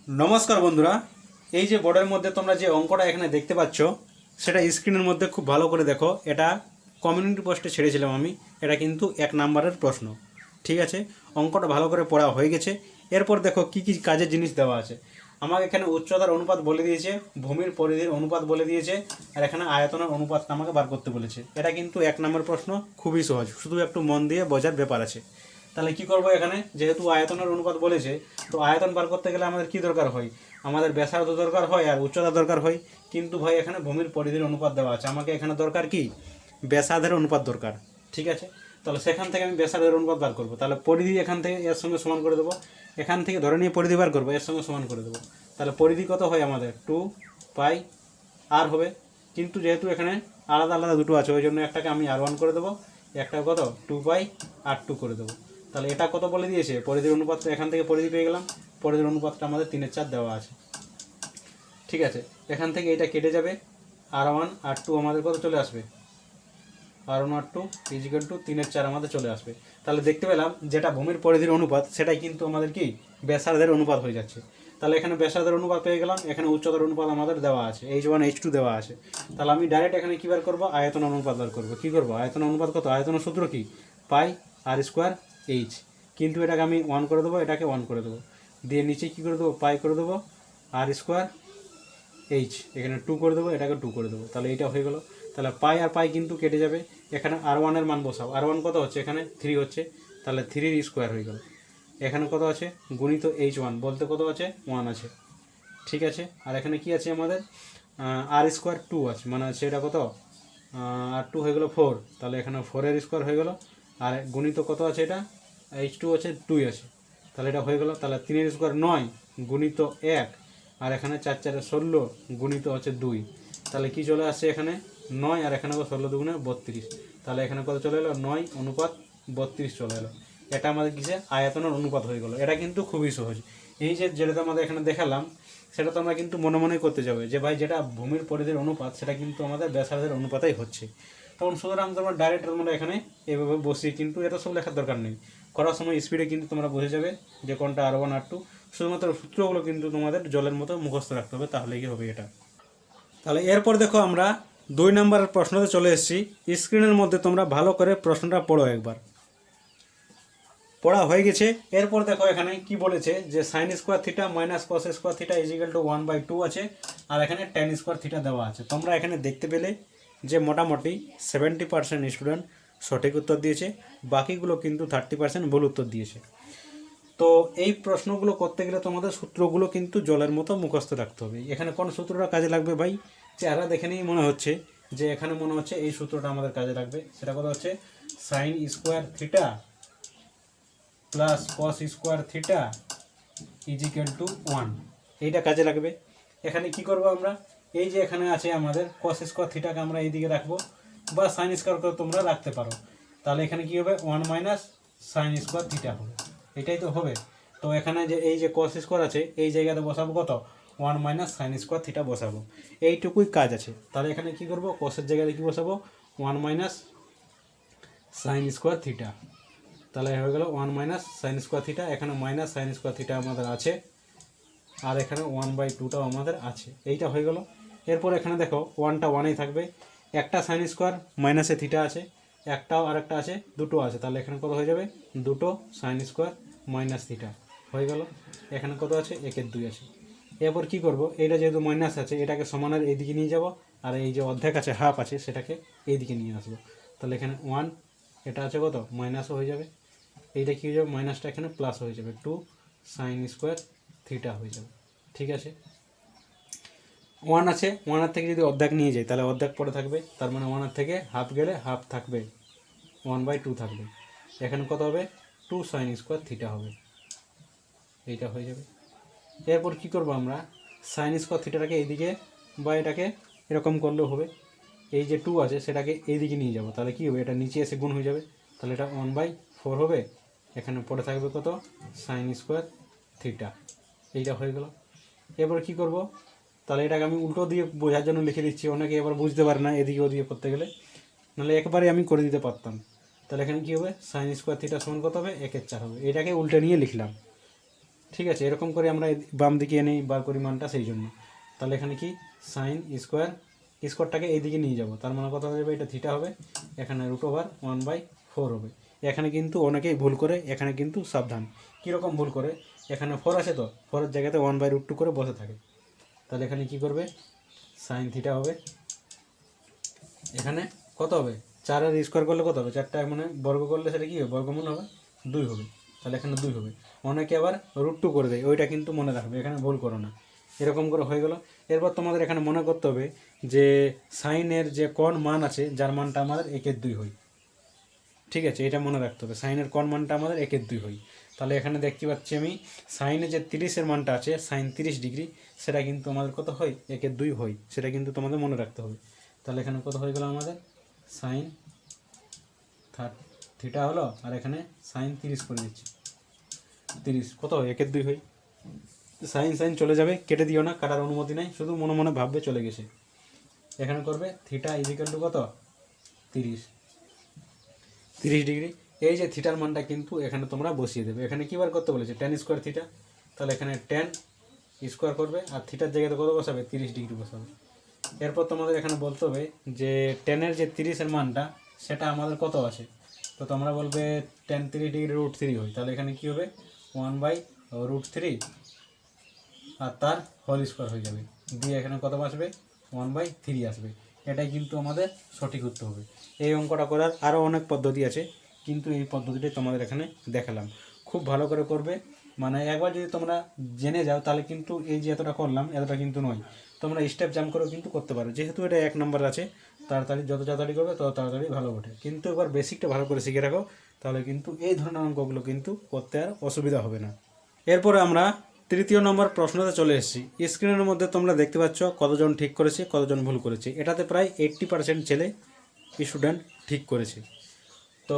নমস্কার বন্ধুরা, এই যে বোর্ডের মধ্যে তোমরা যে অঙ্কটা এখানে দেখতে পাচ্ছ সেটা স্ক্রিনের মধ্যে খুব ভালো করে দেখো। এটা কমিউনিটি পোস্টে ছেড়েছিলাম আমি। এটা কিন্তু 1 নাম্বারের প্রশ্ন। ঠিক আছে, অঙ্কটা ভালো করে পড়া হয়ে গেছে। এরপর দেখো কি কি কাজের জিনিস দেওয়া আছে। আমাকে এখানে উচ্চতার অনুপাত বলে দিয়েছে, ভূমির পরিধির অনুপাত বলে দিয়েছে, আর এখানে আয়তনের অনুপাতটা আমাকে বার করতে বলেছে। এটা কিন্তু 1 নম্বর প্রশ্ন, খুবই সহজ, শুধু একটু মন দিয়ে বোঝার ব্যাপার আছে। তাহলে কি করব, এখানে যেহেতু আয়তনের অনুপাত বলেছে, তো আয়তন বার করতে গেলে আমাদের কি দরকার হয়? আমাদের ব্যাসার্ধ দরকার হয় আর উচ্চতা দরকার হয়। কিন্তু ভাই এখানে ভূমির পরিধির অনুপাত দেওয়া আছে, আমাকে এখানে দরকার কি? ব্যাসার্ধের অনুপাত দরকার। ঠিক আছে, তাহলে সেখান থেকে আমি ব্যাসার্ধের অনুপাত বার করবো। তাহলে পরিধি এখান থেকে এর সঙ্গে সমান করে দেবো। এখান থেকে ধরে নিয়ে পরিধি বার করবো, এর সঙ্গে সমান করে দেবো। তাহলে পরিধি কত হয় আমাদের? 2 পাই আর হবে। কিন্তু যেহেতু এখানে আলাদা আলাদা দুটো আছে, ওই জন্য একটাকে আমি R1 করে দেবো, একটা কত 2 পাই R2 করে দেবো। তাহলে এটা কত বলে দিয়েছে? পরিধির অনুপাতটা এখান থেকে পরিধি পেয়ে গেলাম। পরিধির অনুপাতটা আমাদের 3/4 দেওয়া আছে। ঠিক আছে, এখান থেকে এটা কেটে যাবে, R1 R2 আমাদের কত চলে আসবে? R1 R2 = 3/4 আমাদের চলে আসবে। তাহলে দেখতে পেলাম যেটা ভূমির পরিধির অনুপাত সেটাই কিন্তু আমাদের কি ব্যাসার্ধের অনুপাত হয়ে যাচ্ছে। তাহলে এখানে ব্যাসার্ধের অনুপাত পেয়ে গেলাম, এখানে উচ্চতার অনুপাত আমাদের দেওয়া আছে, H1 H2 দেওয়া আছে। তাহলে আমি ডাইরেক্ট এখানে কী বার করবো? আয়তন অনুপাত বার করবো। কী করবো? আয়তন অনুপাত কত? আয়তনের সূত্র কি? πr²h। কিন্তু এটাকে আমি 1 করে দেবো, এটাকে 1 করে দেবো, দিয়ে নিচে কী করে দেবো? পাই করে দেবো, r²h, এখানে 2 করে দেবো, এটাকে 2 করে দেবো। তাহলে এইটা হয়ে গেল। তাহলে পাই আর পাই কিন্তু কেটে যাবে। এখানে R1 এর মান বসাও। R1 কত হচ্ছে? এখানে 3 হচ্ছে, তাহলে 3 হয়ে গেল। এখানে কত আছে? গুণিত H1 বলতে কত আছে? 1 আছে। ঠিক আছে, আর এখানে কি আছে আমাদের? r²2 আছে, মানে আছে এটা কত? R2 হয়ে গেল 4, তাহলে এখানে 4 হয়ে গেল। আর গুণিত কত আছে? এটা H2 আছে 2 আছে, তাহলে এটা হয়ে গেল। তাহলে 3 9 গুণিত 1, আর এখানে 4 4 16 গুণিত হচ্ছে 2। তাহলে কি চলে আসছে? এখানে 9, আর এখানে 16 দুগুণে 32। তাহলে এখানে কত চলে এলো? 9:32 চলে এলো। এটা আমাদের কিসে? আয়তনের অনুপাত হয়ে গেল। এটা কিন্তু খুবই সহজ। এই যে যেটা আমাদের এখানে দেখালাম সেটা তোমরা কিন্তু মনে মনে করতে যাবে যে ভাই যেটা ভূমির পরিধির অনুপাত সেটা কিন্তু আমাদের ব্যাসার্ধের অনুপাতেই হচ্ছে। তখন সুতরাং তোমরা ডাইরেক্ট তোমরা এখানে এভাবে বসিয়ে কিন্তু এটা সব লেখার দরকার নেই। করার সময় স্পিডে কিন্তু তোমরা বুঝে যাবে যে কোনটা R1 R2। শুধুমাত্র সূত্রগুলো কিন্তু তোমাদের জলের মতো মুখস্থ রাখতে হবে, তাহলেই কি হবে এটা। তাহলে এরপর দেখো আমরা 2 নম্বরের প্রশ্নতে চলে এসেছি। স্ক্রিনের মধ্যে তোমরা ভালো করে প্রশ্নটা পড়ো একবার। পড়া হয়ে গেছে। এরপর দেখো এখানে কি বলেছে যে sin² θ - cos² θ = 1/2 আছে, আর এখানে tan² θ দেওয়া আছে। তোমরা এখানে দেখতে পেলে যে মোটামুটি 70% স্টুডেন্ট সঠিক উত্তর দিয়েছে, বাকিগুলো কিন্তু 30% ভুল উত্তর দিয়েছে। তো এই প্রশ্নগুলো করতে গেলে তোমাদের সূত্রগুলো কিন্তু জলের মতো মুখস্থ রাখতে হবে। এখানে কোন সূত্রটা কাজে লাগবে ভাই? চেহারা দেখে নিয়েই মনে হচ্ছে যে এখানে মনে হচ্ছে এই সূত্রটা আমাদের কাজে লাগবে। সেটা কথা হচ্ছে sin² θ প্লাস cos² θ = 1। এইটা কাজে লাগবে। এখানে কি করব আমরা? এই যে এখানে আছে আমাদের cos² θ-কে আমরা এইদিকে রাখবো, বা sin² তোমরা রাখতে পারো। তাহলে এখানে কি হবে? 1 - sin² θ হবে। এটাই তো হবে। তো এখানে যে এই যে cos² আছে এই জায়গাতে বসাবো কত? 1 - sin² θ বসাবো। এইটুকুই কাজ আছে। তাহলে এখানে কি করব? cos-এর জায়গায় কি বসাবো? 1 - sin² θ। তাহলে হয়ে গেল 1 - sin² θ। এখানে -sin² θ আমাদের আছে, আর এখানে 1/2টাও আমাদের আছে। এইটা হয়ে গেল। এরপর এখানে দেখো 1টা 1এই থাকবে, একটা sin² মাইনাসে θ আছে, একটাও আরেকটা আছে, দুটো আছে। তাহলে এখানে কত হয়ে যাবে? 2 sin² - θ হয়ে গেল। এখানে কত আছে? 1/2 আছে। এরপর কি করব? এটা যেহেতু মাইনাস আছে এটাকে সমানের এইদিকে নিয়ে যাব, আর এই যে অর্ধেক আছে হাফ আছে সেটাকে এইদিকে নিয়ে আসবো। তাহলে এখানে 1, এটা আছে কত? মাইনাসও হয়ে যাবে। এইটা কী হয়ে যাবে? মাইনাসটা এখানে প্লাস হয়ে যাবে, 2 sin² θ হয়ে যাবে। ঠিক আছে, 1 আছে, 1-এর থেকে যদি অর্ধেক নিয়ে যাই তাহলে অর্ধেক পড়ে থাকবে, তার মানে 1-এর থেকে হাফ গেলে হাফ থাকবে, 1/2 থাকবে। এখানে কত হবে? 2 sin² θ হবে। এইটা হয়ে যাবে। এরপর কি করব আমরা? sin² θটাকে এইদিকে বা এটাকে এরকম করলেও হবে। এই যে 2 আছে সেটাকে এইদিকে নিয়ে যাব, তাহলে কি হবে? এটা নিচে এসে গুণ হয়ে যাবে, তাহলে এটা 1/4 হবে। এখানে পড়ে থাকবে কত? sin² θ। এইটা হয়ে গেল। এরপর কি করব? তাহলে এটাকে আমি উল্টো দিয়ে বোঝার জন্য লিখে দিচ্ছি, অনেকে এবার বুঝতে পারে না এদিকে ওদিকে করতে গেলে, নাহলে একবারে আমি করে দিতে পারতাম। তাহলে এখানে কী হবে? sin² θ সমান কত হবে? 1/4 হবে। এটাকে উল্টে নিয়ে লিখলাম। ঠিক আছে, এরকম করে আমরা বাম দিকে এনে বার করি মানটা, সেই জন্য। তাহলে এখানে কি সাইন স্কোয়ারটাকে এই দিকে নিয়ে যাব, তার মানে কত হয়ে যাবে, এটা থিটা হবে, এখানে √1/4 হবে। এখানে কিন্তু অনেকেই ভুল করে, এখানে কিন্তু সাবধান। কীরকম ভুল করে, এখানে 4 আছে তো 4-এর জায়গাতে 1/√2 করে বসে থাকে। তাহলে এখানে কি করবে, সাইন থিটা হবে, এখানে কত হবে 4-এর স্কোয়ার করলে কত হবে, 4টা মানে বর্গ করলে সেটা কী হবে, বর্গমূল হবে 2 হবে। তাহলে এখানে 2 হবে। অনেকে আবার √2 করে দেয়, ওইটা কিন্তু মনে রাখবে, এখানে ভুল করো না। এরকম করে হয়ে গেল। এরপর তোমাদের এখানে মনে করতে হবে যে সাইনের যে কোণ মান আছে, যার মানটা আমাদের 1/2 হয়। ঠিক আছে, এটা মনে রাখতে হবে, সাইনের কোণ মানটা আমাদের 1/2 হয়। তাহলে এখানে দেখতে পাচ্ছি আমি সাইনে যে 30-এর মানটা আছে, সাইন 30 ডিগ্রি, সেটা কিন্তু আমাদের কত হয়, 1/2 হয়। সেটা কিন্তু তোমাদের মনে রাখতে হবে। তাহলে এখানে কত হয়ে গেল আমাদের, সাইন থিটা হলো, আর এখানে সাইন 30 করে দিচ্ছি, 30 কত হয়, 1/2 হয়। সাইন চলে যাবে, কেটে দিও না, কাটার অনুমতি নেই, শুধু মনে মনে ভাববে চলে গেছে। এখানে করবে থিটা ইজিক্যাল টু কত, 30 ডিগ্রি। এই যে থিটার মানটা কিন্তু এখানে তোমরা বসিয়ে দেবে। এখানে কী বার করতে বলেছে, tan স্কোয়ার থিটা। তাহলে এখানে tan স্কোয়ার করবে, আর থিটার জায়গাতে কত বসাবে, 30 ডিগ্রি বসাবে। এরপর তোমাদের এখানে বলতে হবে যে টেনের যে 30-এর মানটা, সেটা আমাদের কত আছে। তো তোমরা বলবে tan 30 ডিগ্রি √3 হয়। তাহলে এখানে কী হবে, 1/√3 আর তার হোল স্কোয়ার হয়ে যাবে, দিয়ে এখানে কত আসবে, 1/3 আসবে। এটাই কিন্তু আমাদের সঠিক উত্তর হবে। এই অঙ্কটা করার আরও অনেক পদ্ধতি আছে, কিন্তু এই পদ্ধতিটাই তোমাদের এখানে দেখালাম। খুব ভালো করে করবে, মানে একবার যদি তোমরা জেনে যাও, তাহলে কিন্তু এই যে এতটা করলাম, এতটা কিন্তু নয়, তোমরা স্টেপ জাম্প করেও কিন্তু করতে পারো। যেহেতু এটা 1 নম্বর আছে, তাড়াতাড়ি যত তাড়াতাড়ি করবে তত তাড়াতাড়ি ভালো ওঠে। কিন্তু এবার বেসিকটা ভালো করে শিখে রাখো, তাহলে কিন্তু এই ধরনের অঙ্কগুলো কিন্তু করতে আর অসুবিধা হবে না। এরপরে আমরা 3য় নম্বর প্রশ্নতে চলে এসেছি। স্ক্রিনের মধ্যে তোমরা দেখতে পাচ্ছ কতজন ঠিক করেছে, কতজন ভুল করেছে। এটাতে প্রায় 80% ছেলে স্টুডেন্ট ঠিক করেছে। তো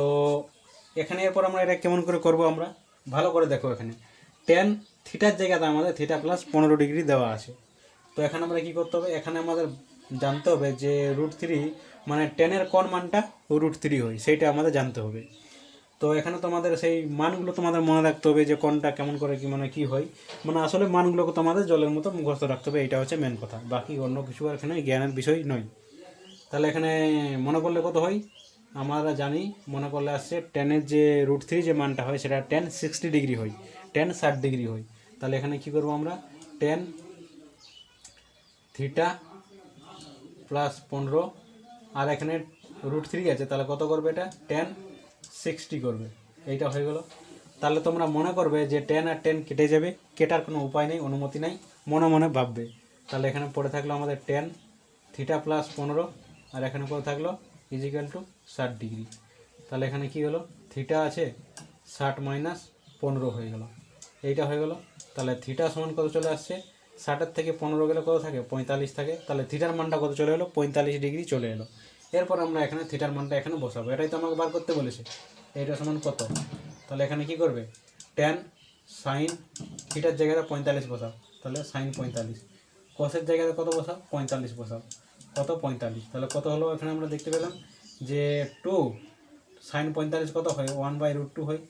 এখানে এরপর আমরা এটা কেমন করে করব, আমরা ভালো করে দেখো। এখানে tan থিটার জায়গাতে আমাদের থিটা প্লাস 15 ডিগ্রি দেওয়া আছে। তো এখানে আমরা কি করতে হবে, এখানে আমাদের জানতে হবে যে √3 মানে টেনের কোন মানটা √3 হয়, সেইটা আমাদের জানতে হবে। তো এখানে তোমাদের সেই মানগুলো তোমাদের মনে রাখতে হবে, যে কোনটা কেমন করে কি মানে কি হয়, মানে আসলে মানগুলোকে তোমাদের জলের মতো মুখস্থ রাখতে হবে। এইটা হচ্ছে মেন কথা, বাকি অন্য কিছু আর এখানে জ্ঞানের বিষয় নয়। তাহলে এখানে মনে করলে কত হয়, আমরা জানি মনে করলে আসছে টেনের যে √3 যে মানটা হয়, সেটা tan 60 ডিগ্রি হয়, tan 60 ডিগ্রি হয়। তাহলে এখানে কি করব আমরা, tan থিটা প্লাস 15, আর এখানে √3 আছে, তাহলে কত করবে, এটা tan 60 করবে। এইটা হয়ে গেল। তাহলে তোমরা মনে করবে যে tan আর tan কেটে যাবে, কেটার কোনো উপায় নেই, অনুমতি নেই, মনে মনে ভাববে। তাহলে এখানে পড়ে থাকলো আমাদের tan থিটা প্লাস 15, আর এখানে কত থাকলো, ইজিক্যাল টু 60 ডিগ্রি। তাহলে এখানে কি হলো, থিটা আছে 60 মাইনাস 15 হয়ে গেল, এইটা হয়ে গেল। তাহলে থিটা সমান কত চলে আসছে, 60-এর থেকে 15 গেলে কত থাকে, 45 থাকে। তাহলে থিটার মানটা কত চলে এলো, 45 ডিগ্রি চলে এলো। এরপর আমরা এখানে থিটার মানটা এখানে বসাবো, এটাই তো আমাকে বার করতে বলেছে। এইটা সমান কত, তাহলে এখানে কি করবে, tan সাইন থিটার জায়গায় 45 বসাও, তাহলে সাইন 45, কসের জায়গায় কত বসাও, 45 বসাও, কত 45। তাহলে কত হলো, এখানে আমরা দেখতে পেলাম যে 2 সাইন 45 কত হয়, 1/√2 হয়।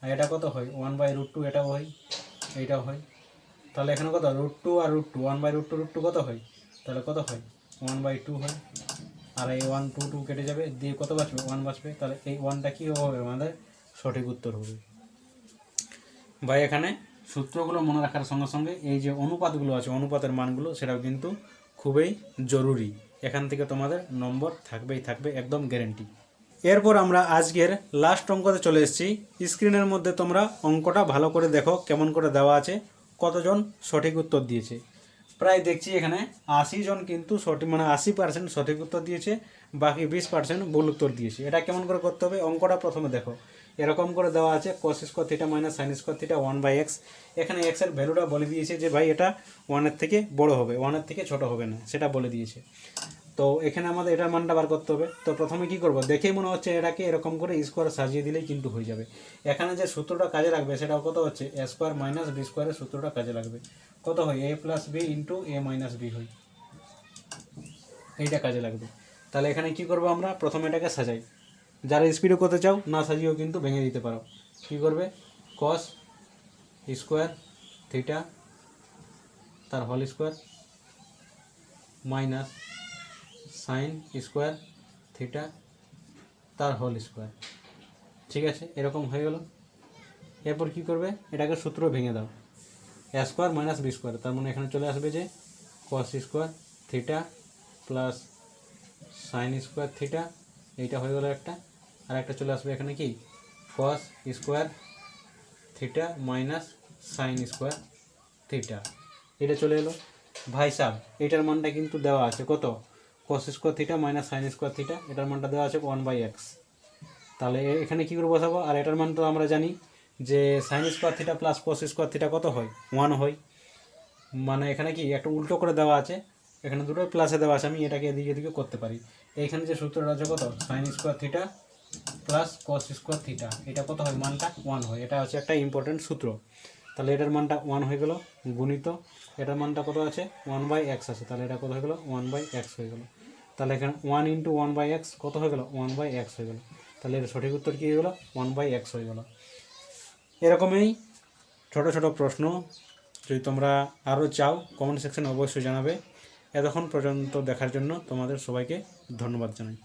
আর এটা কত হয়, 1/√2, এটাও হয়, এইটাও হয়। তাহলে এখানে কত, √2 আর √2, 1/√2 কত হয়, তাহলে কত হয়, 1/2 হয়। আর এই 1 2 2 কেটে যাবে, দিয়ে কত বাঁচবে, 1 বাঁচবে। তাহলে এই 1টা কী হবে, আমাদের সঠিক উত্তর হবে। ভাই এখানে সূত্রগুলো মনে রাখার সঙ্গে সঙ্গে এই যে অনুপাতগুলো আছে, অনুপাতের মানগুলো, সেটাও কিন্তু খুবই জরুরি। এখান থেকে তোমাদের নম্বর থাকবেই থাকবে, একদম গ্যারেন্টি। এরপর আমরা আজকের লাস্ট অঙ্কতে চলে এসেছি। স্ক্রিনের মধ্যে তোমরা অঙ্কটা ভালো করে দেখো কেমন করে দেওয়া আছে, কতজন সঠিক উত্তর দিয়েছে। প্রায় দেখছি এখানে 80 জন কিন্তু সঠিক, মানে 80% সঠিক উত্তর দিয়েছে, বাকি 20% ভুল উত্তর দিয়েছে। এটা কেমন করে করতে হবে, অঙ্কটা প্রথমে দেখো। এরকম করে দেওয়া আছে cos square theta minus sine square theta 1/x। এখানে x এর ভ্যালুটা বলে দিয়েছে যে ভাই এটা 1-এর থেকে বড় হবে, 1-এর থেকে ছোট হবে না, সেটা বলে দিয়েছে। তো এখানে আমাদের এটার মানটা বার করতে হবে। তো প্রথমে কি করব, দেখেই মনে হচ্ছে এটাকে এরকম করে স্কোয়ার সাজিয়ে দিলেই কিন্তু হয়ে যাবে। এখানে যে সূত্রটা কাজে লাগবে সেটা কত হচ্ছে, a স্কোয়ার মাইনাস বি স্কোয়ারের সূত্রটা কাজে লাগবে। কত হয়, a plus B into a minus B হয়, এইটা কাজে লাগবে। তাহলে এখানে কি করব, আমরা প্রথমে এটাকে সাজাই। যারা স্পিডে করতে চাও না সাজিয়েও কিন্তু ভেঙে দিতে পারো। কি করবে, cos স্কোয়ার থিটা তার whole square minus sine square theta তার হোল স্কোয়ার। ঠিক আছে, এরকম হয়ে গেল। এরপর কী করবে, এটাকে সূত্র ভেঙে দাও, এ স্কোয়ার মাইনাস বি স্কোয়ার, তার মানে এখানে চলে আসবে যে cos square theta plus sign square theta, এইটা হয়ে গেল একটা। আর একটা চলে আসবে এখানে কি cos square theta minus sine square theta, এটা চলে এলো। ভাই সাব এটার মানটা কিন্তু দেওয়া আছে কত, cos square theta minus sine square theta, এটার মানটা দেওয়া আছে 1/x। তাহলে এখানে কী করে বসাবো, আর এটার মান তো আমরা জানি যে sign square theta plus cos square theta কত হয়, 1 হয়। মানে এখানে কি একটা উল্টো করে দেওয়া আছে, এখানে দুটো প্লাসে দেওয়া আছে, আমি এটাকে এদিকে এদিকে করতে পারি। এইখানে যে সূত্রটা আছে কত, sign square theta plus cos square theta, এটা কত হয়, মানটা 1 হয়। এটা হচ্ছে একটা ইম্পর্টেন্ট সূত্র। তাহলে এটার মানটা 1 হয়ে গেল, গুণিত এটার মানটা কত আছে 1/x আছে, তাহলে এটা কত হয়ে গেল 1/x হয়ে গেল। তাহলে এখানে 1 × 1/x কত হয়ে গেল 1/x হয়ে গেল। তাহলে এর সঠিক উত্তর কী হয়ে গেলো 1/x হয়ে গেল। এরকমই ছোট ছোট প্রশ্ন যদি তোমরা আরও চাও কমেন্ট সেকশনে অবশ্যই জানাবে। এতক্ষণ পর্যন্ত দেখার জন্য তোমাদের সবাইকে ধন্যবাদ জানাই।